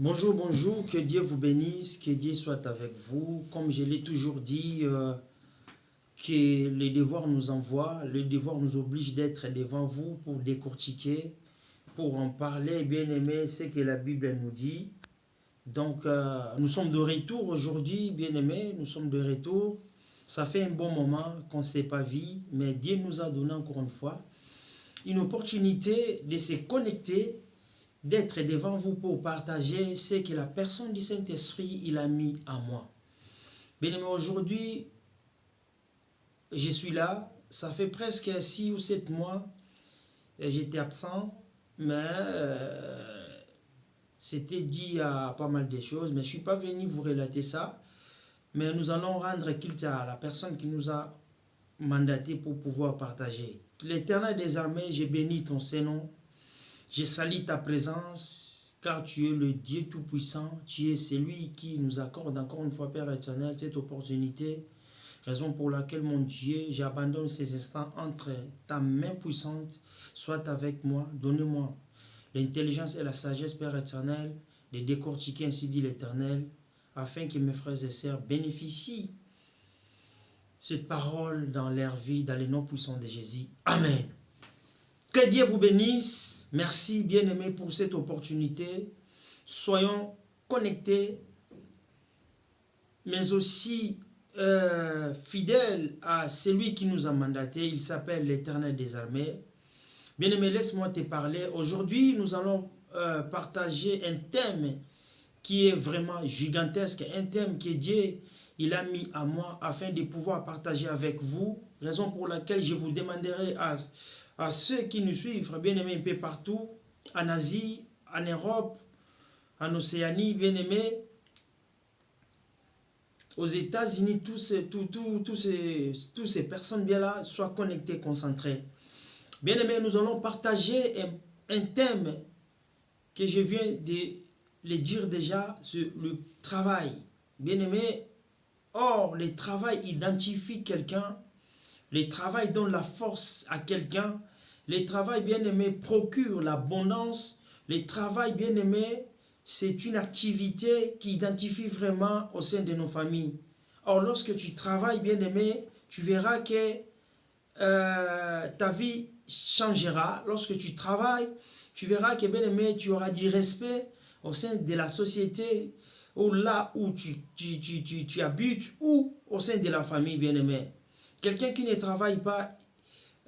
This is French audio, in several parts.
Bonjour, bonjour, que Dieu vous bénisse, que Dieu soit avec vous. Comme je l'ai toujours dit, que les devoirs nous envoient, les devoirs nous obligent d'être devant vous pour décortiquer, pour en parler, bien aimé, c'est que la Bible nous dit. Donc, nous sommes de retour aujourd'hui, bien aimé, nous sommes de retour. Ça fait un bon moment qu'on ne s'est pas vu, mais Dieu nous a donné encore une fois une opportunité de se connecter, d'être devant vous pour partager ce que la personne du Saint-Esprit il a mis en moi. Bien aimé, aujourd'hui, je suis là. Ça fait presque 6 ou 7 mois j'étais absent, mais c'était dû à pas mal de choses. Mais je ne suis pas venu vous relater ça. Mais nous allons rendre culte à la personne qui nous a mandaté pour pouvoir partager. L'Éternel des armées, je bénis ton Saint-Nom. Je salue ta présence, car tu es le Dieu Tout-Puissant. Tu es celui qui nous accorde encore une fois, Père éternel, cette opportunité. Raison pour laquelle, mon Dieu, j'abandonne ces instants entre ta main puissante. Sois avec moi, donne-moi l'intelligence et la sagesse, Père éternel, de décortiquer, ainsi dit l'Éternel, afin que mes frères et sœurs bénéficient cette parole dans leur vie, dans les noms puissants de Jésus. Amen. Que Dieu vous bénisse. Merci, bien-aimés, pour cette opportunité. Soyons connectés, mais aussi fidèles à celui qui nous a mandatés. Il s'appelle l'Éternel des armées. Bien-aimé, laisse-moi te parler. Aujourd'hui, nous allons partager un thème qui est vraiment gigantesque, un thème que Dieu il a mis à moi afin de pouvoir partager avec vous. Raison pour laquelle je vous demanderai à ceux qui nous suivent, bien-aimés, un peu partout, en Asie, en Europe, en Océanie, bien-aimés, aux États-Unis, tous ces personnes bien là, soient connectées, concentrées. Bien-aimés, nous allons partager un thème que je viens de le dire déjà sur le travail. Bien-aimés, or, le travail identifie quelqu'un, le travail donne la force à quelqu'un, le travail, bien-aimé, procure l'abondance, le travail, bien-aimé, c'est une activité qui identifie vraiment au sein de nos familles. Or, lorsque tu travailles, bien-aimé, tu verras que ta vie changera. Lorsque tu travailles, tu verras que, bien-aimé, tu auras du respect au sein de la société, ou là où tu habites, ou au sein de la famille, bien-aimé. Quelqu'un qui ne travaille pas,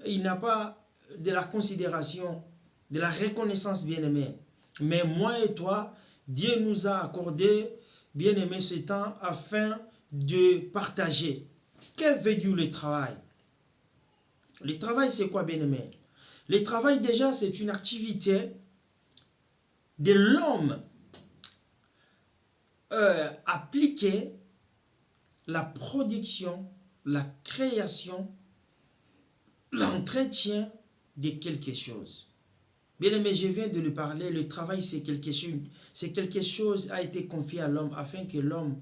il n'a pas de la considération, de la reconnaissance, bien-aimé. Mais moi et toi, Dieu nous a accordé, bien-aimé, ce temps afin de partager. Qu'est-ce que veut dire le travail? Le travail, c'est quoi, bien-aimé? Le travail, déjà, c'est une activité de l'homme appliquée, la production, la création, l'entretien de quelque chose. Bien aimé, je viens de le parler, le travail c'est quelque chose a été confié à l'homme afin que l'homme,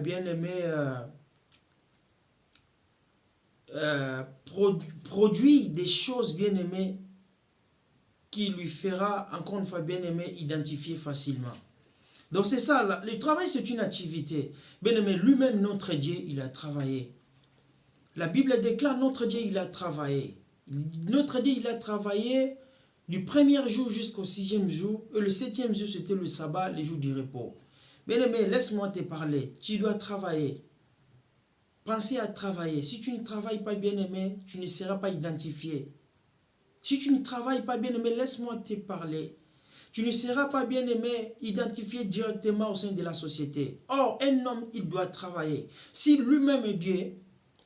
bien aimé, produit des choses bien aimées qui lui fera, encore une fois bien aimé, identifier facilement. Donc c'est ça, le travail c'est une activité. Bien aimé, lui-même notre Dieu, il a travaillé. La Bible déclare notre Dieu, il a travaillé. Notre Dieu, il a travaillé du premier jour jusqu'au 6e jour. Et le 7e jour, c'était le sabbat, le jour du repos. Bien aimé, laisse-moi te parler. Tu dois travailler. Pensez à travailler. Si tu ne travailles pas, bien aimé, tu ne seras pas identifié. Si tu ne travailles pas, bien aimé, laisse-moi te parler. Tu ne seras pas, bien aimé, identifié directement au sein de la société. Or, un homme, il doit travailler. Si lui-même est Dieu,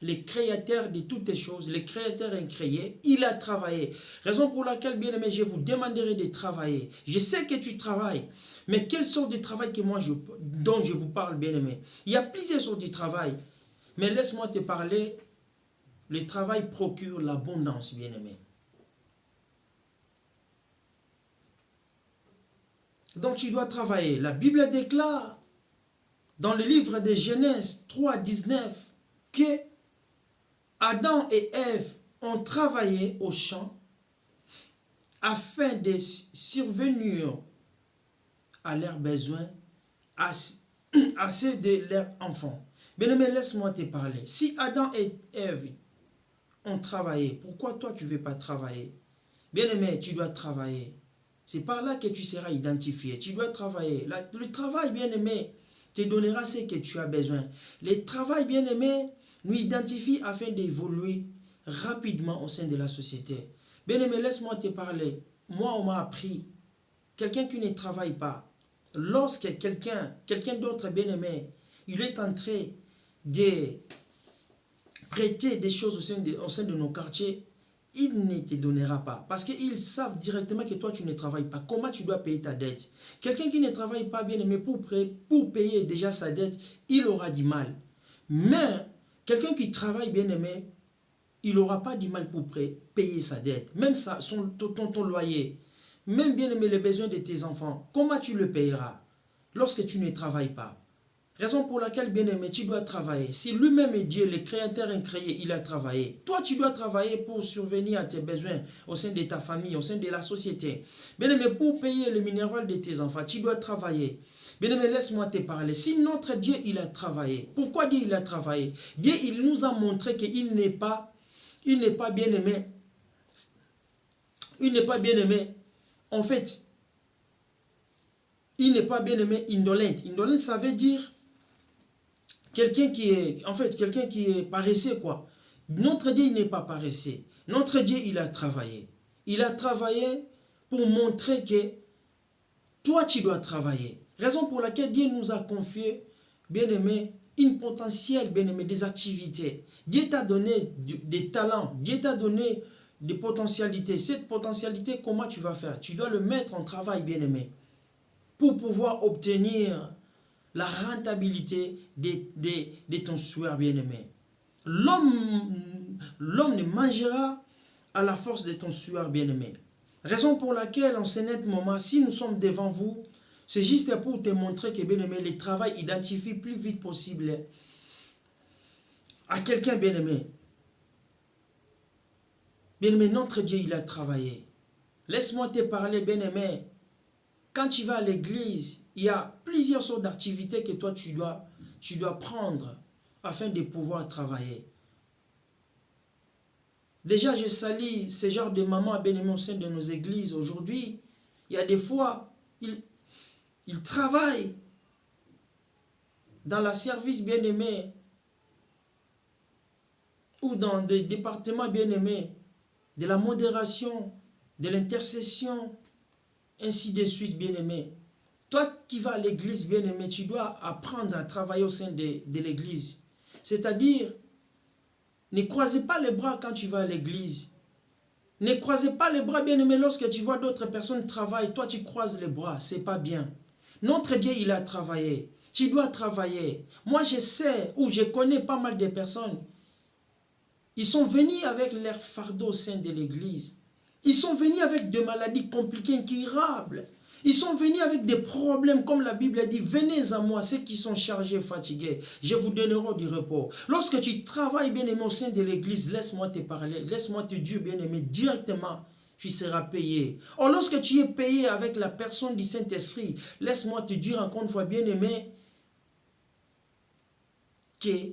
le créateur de toutes les choses, le créateur incréé, il a travaillé. Raison pour laquelle, bien aimé, je vous demanderai de travailler. Je sais que tu travailles, mais quelle sorte de travail que dont je vous parle, bien aimé? Il y a plusieurs sortes de travail, mais laisse-moi te parler. Le travail procure l'abondance, bien aimé. Donc tu dois travailler. La Bible déclare dans le livre de Genèse 3, 19 que Adam et Ève ont travaillé au champ afin de survenir à leurs besoins, à ceux de leurs enfants. Bien-aimé, laisse-moi te parler. Si Adam et Ève ont travaillé, pourquoi toi tu ne veux pas travailler? Bien-aimé, tu dois travailler. C'est par là que tu seras identifié. Tu dois travailler. Le travail, bien-aimé, te donnera ce que tu as besoin. Le travail, bien-aimé, nous identifie afin d'évoluer rapidement au sein de la société. Bien-aimé, laisse-moi te parler. Moi, on m'a appris, quelqu'un qui ne travaille pas, lorsque quelqu'un d'autre, bien-aimé, il est en train de prêter des choses au sein de nos quartiers, il ne te donnera pas. Parce qu'ils savent directement que toi, tu ne travailles pas. Comment tu dois payer ta dette? Quelqu'un qui ne travaille pas, bien aimé, pour payer déjà sa dette, il aura du mal. Mais quelqu'un qui travaille, bien aimé, il n'aura pas du mal pour payer sa dette. Même ça, ton loyer. Même, bien aimé, les besoins de tes enfants. Comment tu le payeras lorsque tu ne travailles pas? Raison pour laquelle, bien-aimé, tu dois travailler. Si lui-même est Dieu, le créateur incréé, il a travaillé. Toi, tu dois travailler pour survenir à tes besoins au sein de ta famille, au sein de la société. Bien-aimé, pour payer le minéral de tes enfants, tu dois travailler. Bien-aimé, laisse-moi te parler. Si notre Dieu, il a travaillé, pourquoi Dieu, il a travaillé? Dieu, il nous a montré qu'il n'est pas bien-aimé. Il n'est pas bien-aimé. En fait, il n'est pas bien-aimé indolent. Indolent, ça veut dire quelqu'un qui est paresseux, quoi. Notre Dieu, il n'est pas paresseux. Notre Dieu, il a travaillé. Il a travaillé pour montrer que toi, tu dois travailler. Raison pour laquelle Dieu nous a confié, bien-aimé, une potentielle, bien-aimé, des activités. Dieu t'a donné des talents. Dieu t'a donné des potentialités. Cette potentialité, comment tu vas faire? Tu dois le mettre en travail, bien-aimé, pour pouvoir obtenir la rentabilité de ton sueur bien-aimé. L'homme ne mangera à la force de ton sueur bien-aimé. Raison pour laquelle, en ce net moment, si nous sommes devant vous, c'est juste pour te montrer que, bien-aimé, le travail identifie plus vite possible à quelqu'un, bien-aimé. Bien-aimé, notre Dieu, il a travaillé. Laisse-moi te parler, bien-aimé. Quand tu vas à l'église, il y a plusieurs sortes d'activités que toi tu dois prendre afin de pouvoir travailler. Déjà, je salue ce genre de mamans bien-aimées au sein de nos églises. Aujourd'hui, il y a des fois, ils travaillent dans le service bien-aimé ou dans des départements bien-aimés de la modération, de l'intercession, ainsi de suite, bien-aimé. Toi qui vas à l'église, bien-aimé, tu dois apprendre à travailler au sein de l'église. C'est-à-dire, ne croisez pas les bras quand tu vas à l'église. Ne croisez pas les bras, bien-aimé, lorsque tu vois d'autres personnes travailler. Toi, tu croises les bras. C'est pas bien. Notre Dieu, il a travaillé. Tu dois travailler. Moi, je sais ou je connais pas mal de personnes. Ils sont venus avec leur fardeau au sein de l'église. Ils sont venus avec des maladies compliquées, incurables. Ils sont venus avec des problèmes, comme la Bible a dit, venez à moi, ceux qui sont chargés, fatigués, je vous donnerai du repos. Lorsque tu travailles, bien-aimé, au sein de l'église, laisse-moi te parler, laisse-moi te dire, bien-aimé, directement, tu seras payé. Or, lorsque tu es payé avec la personne du Saint-Esprit, laisse-moi te dire encore une fois, bien-aimé, que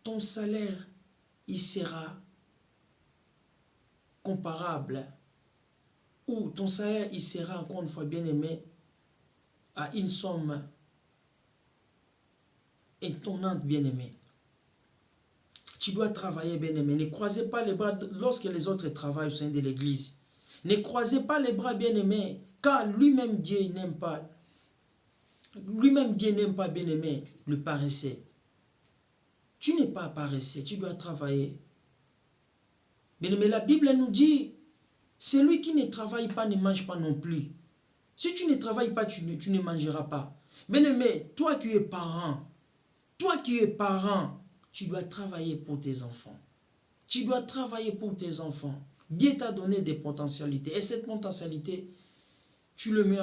ton salaire, il sera comparable, ou ton salaire, il sera encore une fois bien-aimé à une somme étonnante, bien-aimé. Tu dois travailler, bien-aimé. Ne croisez pas les bras lorsque les autres travaillent au sein de l'église. Ne croisez pas les bras, bien-aimé, car lui-même Dieu n'aime pas. Lui-même Dieu n'aime pas, bien-aimé, le paresseux. Tu n'es pas paresseux, tu dois travailler. Bien-aimé, la Bible nous dit, celui qui ne travaille pas ne mange pas non plus. Si tu ne travailles pas, tu ne mangeras pas. Bien-aimé, toi qui es parent, tu dois travailler pour tes enfants. Tu dois travailler pour tes enfants. Dieu t'a donné des potentialités. Et cette potentialité, tu le mets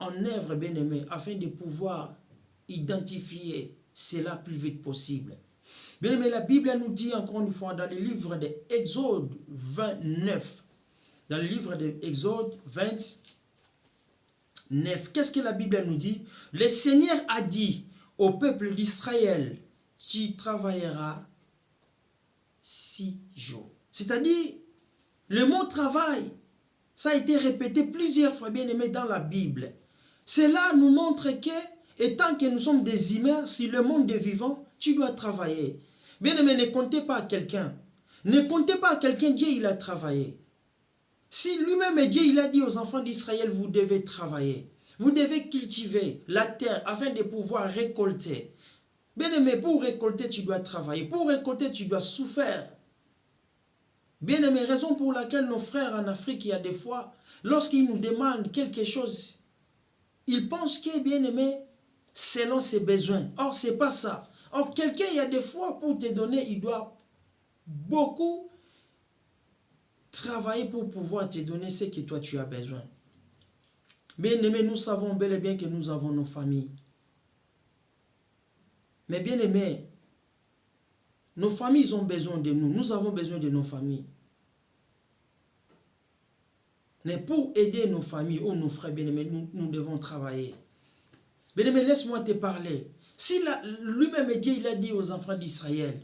en œuvre, bien-aimé, afin de pouvoir identifier cela plus vite possible. Bien-aimé, la Bible nous dit encore une fois dans le livre d'Exode 29, dans le livre d'Exode 29. Qu'est-ce que la Bible nous dit? Le Seigneur a dit au peuple d'Israël, tu travailleras 6 jours. C'est-à-dire, le mot travail, ça a été répété plusieurs fois, bien aimé, dans la Bible. Cela nous montre que, étant que nous sommes des humains, si le monde est vivant, tu dois travailler. Bien aimé, ne comptez pas à quelqu'un. Ne comptez pas à quelqu'un, Dieu, il a travaillé. Si lui-même, Dieu, il a dit aux enfants d'Israël, vous devez travailler. Vous devez cultiver la terre afin de pouvoir récolter. Bien aimé, pour récolter, tu dois travailler. Pour récolter, tu dois souffrir. Bien aimé, raison pour laquelle nos frères en Afrique, il y a des fois, lorsqu'ils nous demandent quelque chose, ils pensent que, bien aimé, selon ses besoins. Or, ce n'est pas ça. Or, quelqu'un, il y a des fois, pour te donner, il doit beaucoup travailler pour pouvoir te donner ce que toi, tu as besoin. Bien aimé, nous savons bel et bien que nous avons nos familles. Mais bien aimé, nos familles ont besoin de nous. Nous avons besoin de nos familles. Mais pour aider nos familles ou nos frères bien-aimés, nous devons travailler. Bien-aimé, laisse-moi te parler. Si lui-même Dieu, il a dit aux enfants d'Israël,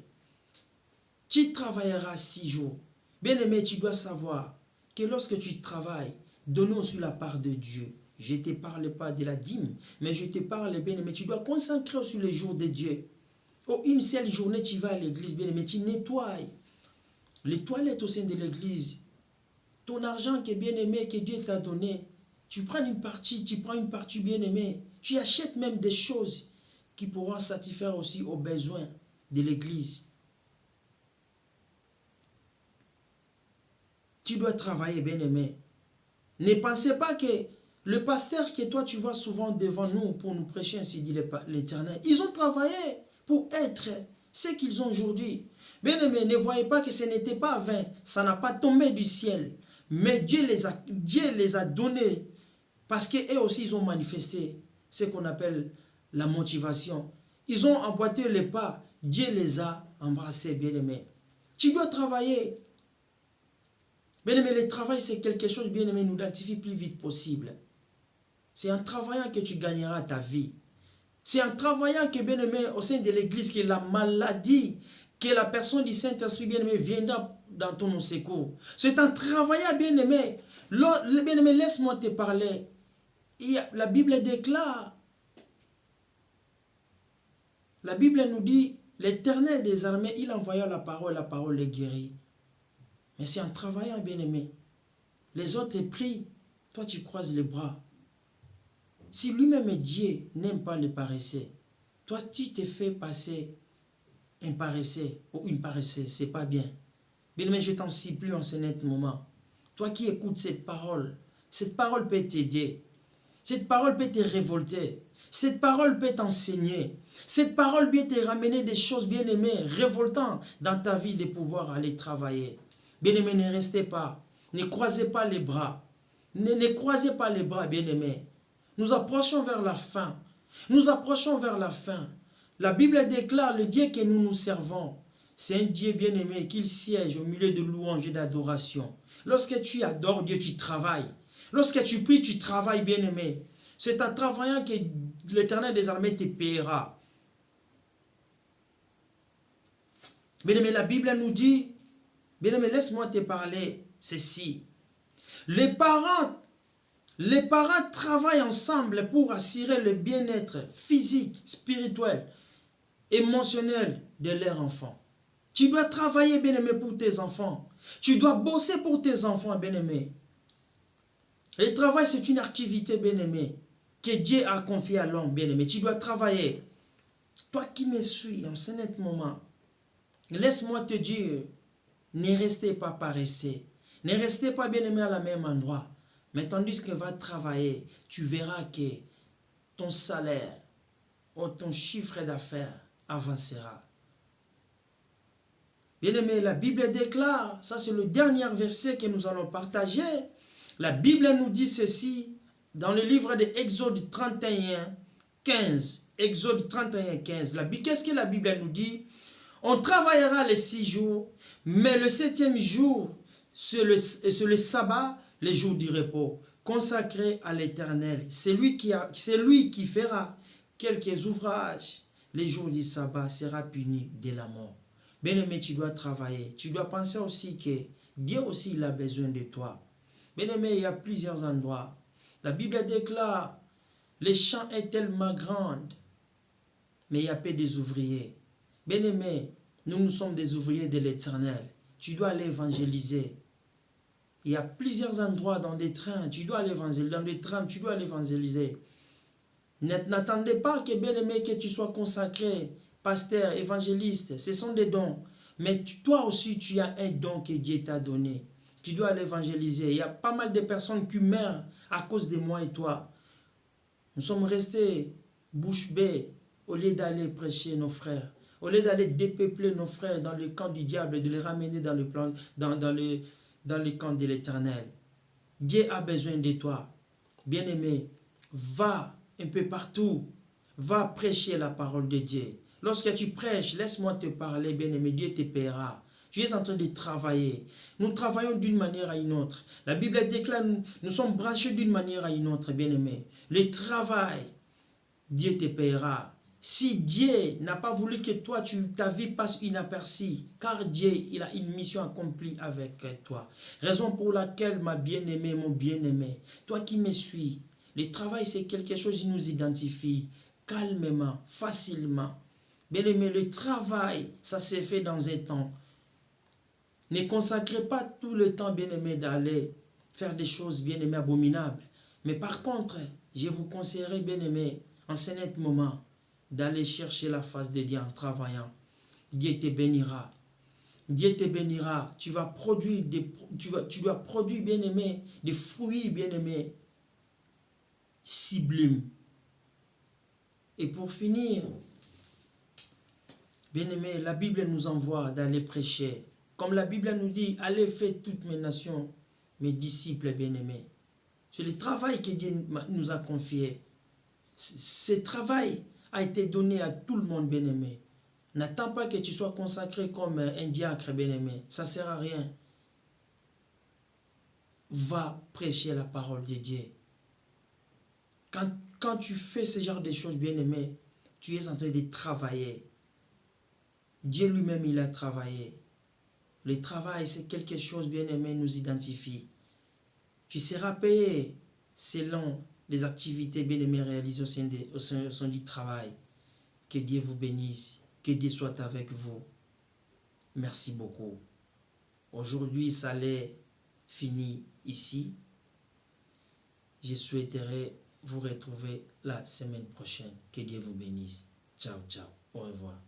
tu travailleras 6 jours. Bien-aimé, tu dois savoir que lorsque tu travailles, donnons sur la part de Dieu. Je ne te parle pas de la dîme, mais je te parle, bien-aimé, tu dois consacrer sur les jours de Dieu. Oh, une seule journée, tu vas à l'église, bien-aimé, tu nettoies les toilettes au sein de l'église. Ton argent qui est bien-aimé, que Dieu t'a donné, tu prends une partie bien-aimé. Tu achètes même des choses qui pourront satisfaire aussi aux besoins de l'église. Tu dois travailler, bien-aimé. Ne pensez pas que le pasteur que toi tu vois souvent devant nous pour nous prêcher, ainsi dit l'Éternel, ils ont travaillé pour être ce qu'ils ont aujourd'hui. Bien-aimé, ne voyez pas que ce n'était pas vain, ça n'a pas tombé du ciel. Mais Dieu les a donnés parce qu'eux aussi ils ont manifesté ce qu'on appelle la motivation. Ils ont emboîté les pas, Dieu les a embrassés, bien-aimé. Tu dois travailler. Bien-aimé, le travail c'est quelque chose, bien-aimé, nous identifie plus vite possible. C'est en travaillant que tu gagneras ta vie. C'est en travaillant que, bien-aimé, au sein de l'église, que la maladie, que la personne du Saint-Esprit, bien-aimé, viendra dans ton secours. C'est en travaillant, bien-aimé. Bien-aimé, laisse-moi te parler. La Bible déclare, la Bible nous dit, l'Éternel des armées, il envoya la parole les guérit. Mais c'est en travaillant, bien-aimé. Les autres prient, toi tu croises les bras. Si lui-même Dieu n'aime pas les paresseux, toi tu te fais passer un paresseux ou une paresseuse, c'est pas bien. Bien-aimé, je t'en supplie en ce net moment. Toi qui écoutes cette parole peut t'aider. Cette parole peut te révolter. Cette parole peut t'enseigner. Cette parole peut te ramener des choses bien-aimées, révoltantes dans ta vie de pouvoir aller travailler. Bien-aimé, ne restez pas. Ne croisez pas les bras. Ne croisez pas les bras, bien-aimé. Nous approchons vers la fin. Nous approchons vers la fin. La Bible déclare le Dieu que nous nous servons. C'est un Dieu bien-aimé qu'il siège au milieu de louanges et d'adoration. Lorsque tu adores Dieu, tu travailles. Lorsque tu pries, tu travailles, bien-aimé. C'est en travaillant que l'Éternel des armées te paiera. Bien-aimé, la Bible nous dit, bien-aimé, laisse-moi te parler ceci. Les parents travaillent ensemble pour assurer le bien-être physique, spirituel, émotionnel de leurs enfants. Tu dois travailler, bien-aimé, pour tes enfants. Tu dois bosser pour tes enfants, bien-aimé. Le travail, c'est une activité, bien-aimé, que Dieu a confiée à l'homme, bien-aimé. Tu dois travailler. Toi qui me suis en ce net moment, laisse-moi te dire, ne restez pas paresseux. Ne restez pas, bien-aimé, à la même endroit. Mais tandis que va travailler, tu verras que ton salaire ou ton chiffre d'affaires avancera. Bien-aimé, la Bible déclare, ça c'est le dernier verset que nous allons partager. La Bible nous dit ceci dans le livre de Exode 31, 15. Exode 31, 15. Qu'est-ce que la Bible nous dit? On travaillera les 6 jours, mais le 7e jour c'est le sabbat, les jours du repos, consacrés à l'Éternel. C'est lui qui fera quelques ouvrages. Les jours du sabbat sera puni de la mort. Bien-aimé, tu dois travailler. Tu dois penser aussi que Dieu aussi il a besoin de toi. Bien-aimé, il y a plusieurs endroits. La Bible déclare, les champs est tellement grande, mais il y a peu des ouvriers. Bien-aimé, nous sommes des ouvriers de l'Éternel. Tu dois aller évangéliser. Il y a plusieurs endroits dans des trains, tu dois aller évangéliser. Dans des trams, tu dois aller évangéliser. N'attendez pas que, bien-aimé, que tu sois consacré, pasteur, évangéliste. Ce sont des dons. Mais toi aussi, tu as un don que Dieu t'a donné. Tu dois aller évangéliser. Il y a pas mal de personnes qui meurent à cause de moi et toi. Nous sommes restés bouche bée au lieu d'aller prêcher nos frères. Au lieu d'aller dépeupler nos frères dans le camp du diable et de les ramener dans le camp de l'Éternel. Dieu a besoin de toi. Bien-aimé, va un peu partout. Va prêcher la parole de Dieu. Lorsque tu prêches, laisse-moi te parler, bien-aimé, Dieu te paiera. Tu es en train de travailler. Nous travaillons d'une manière à une autre. La Bible déclare, nous sommes branchés d'une manière à une autre, bien-aimé. Le travail, Dieu te paiera. Si Dieu n'a pas voulu que toi, ta vie passe inaperçue, car Dieu, il a une mission accomplie avec toi. Raison pour laquelle, ma bien-aimée, mon bien-aimé, toi qui me suis, le travail, c'est quelque chose qui nous identifie calmement, facilement. Bien-aimé, le travail, ça s'est fait dans un temps. Ne consacrez pas tout le temps, bien-aimé, d'aller faire des choses, bien-aimé, abominables. Mais par contre, je vous conseillerais, bien-aimé, en ce net moment, d'aller chercher la face de Dieu en travaillant. Dieu te bénira. Dieu te bénira. Tu vas produire, tu dois produire, bien-aimé, des fruits, bien-aimé, sublimes. Et pour finir, bien-aimé, la Bible nous envoie d'aller prêcher. Comme la Bible nous dit, allez faire toutes mes nations, mes disciples bien-aimés. C'est le travail que Dieu nous a confié. Ce travail a été donné à tout le monde, bien-aimé. N'attends pas que tu sois consacré comme un diacre, bien-aimé. Ça ne sert à rien. Va prêcher la parole de Dieu. Quand tu fais ce genre de choses, bien-aimé, tu es en train de travailler. Dieu lui-même, il a travaillé. Le travail, c'est quelque chose, bien-aimé, nous identifie. Tu seras payé selon les activités, bien-aimées, réalisées au sein du travail. Que Dieu vous bénisse. Que Dieu soit avec vous. Merci beaucoup. Aujourd'hui, ça l'est fini ici. Je souhaiterais vous retrouver la semaine prochaine. Que Dieu vous bénisse. Ciao, ciao. Au revoir.